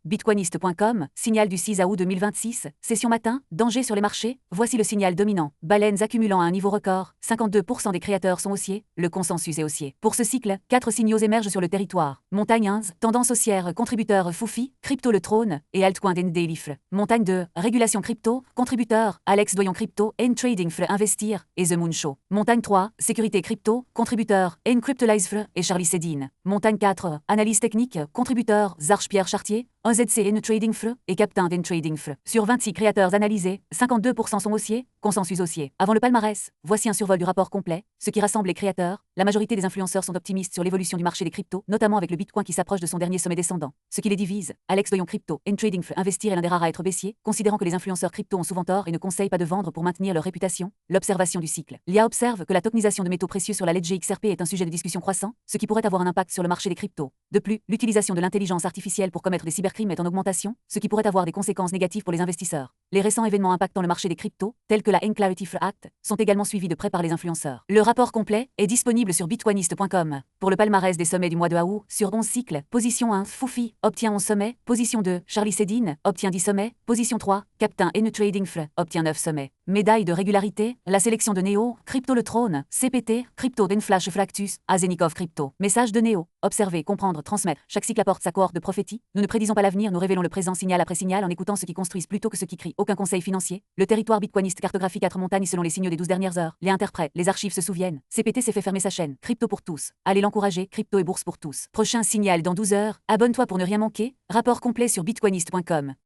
Bitcoinist.com, signal du 6 août 2026, session matin, danger sur les marchés, voici le signal dominant. Baleines accumulant à un niveau record, 52% des créateurs sont haussiers, le consensus est haussier. Pour ce cycle, 4 signaux émergent sur le territoire. Montagne 1, tendance haussière, contributeur Foufi, crypto le trône, et altcoin Dailifle. Montagne 2, régulation crypto, contributeur, Alex Doyon crypto, Trading Fle investir, et The Moon Show. Montagne 3, sécurité crypto, contributeur, Cryptolize et Charlie Sedin. Montagne 4, analyse technique, contributeur, Zarch Pierre Chartier, OZC Trading Fle et Captain Trading Fle. Sur 26 créateurs analysés, 52% sont haussiers, consensus haussier. Avant le palmarès, voici un survol du rapport complet, ce qui rassemble les créateurs. La majorité des influenceurs sont optimistes sur l'évolution du marché des cryptos, notamment avec le Bitcoin qui s'approche de son dernier sommet descendant. Ce qui les divise, Alex Doyon crypto, Trading Fle investir est l'un des rares à être baissier, considérant que les influenceurs crypto ont souvent tort et ne conseillent pas de vendre pour maintenir leur réputation. L'observation du cycle. L'IA observe que la tokenisation de métaux précieux sur la ledger XRP est un sujet de discussion croissant, ce qui pourrait avoir un impact sur le marché des cryptos. De plus, l'utilisation de l'intelligence artificielle pour commettre des cybercrimes est en augmentation, ce qui pourrait avoir des conséquences négatives pour les investisseurs. Les récents événements impactant le marché des cryptos, tels que la Clarity Act, sont également suivis de près par les influenceurs. Le rapport complet est disponible sur bitcoinist.com. Pour le palmarès des sommets du mois de août, sur 11 cycles, position 1, Foufi, obtient 11 sommets, position 2, Charlie Sedin, obtient 10 sommets, position 3, Captain Trading Fle, obtient 9 sommets. Médaille de régularité, la sélection de Neo, Crypto le trône, CPT, Crypto d'Enflash Flactus, Azenikov Crypto. Message de Neo, observer, comprendre, transmettre. Chaque cycle apporte sa cohorte de prophétie. Nous ne prédisons pas l'avenir, nous révélons le présent signal après signal en écoutant ceux qui construisent plutôt que ceux qui crient. Aucun conseil financier. Le territoire bitcoiniste cartographie 4 montagnes selon les signaux des 12 dernières heures. Les interprètes, les archives se souviennent. CPT s'est fait fermer sa chaîne. Crypto pour tous. Allez l'encourager, crypto et bourse pour tous. Prochain signal dans 12 heures. Abonne-toi pour ne rien manquer. Rapport complet sur bitcoinist.com.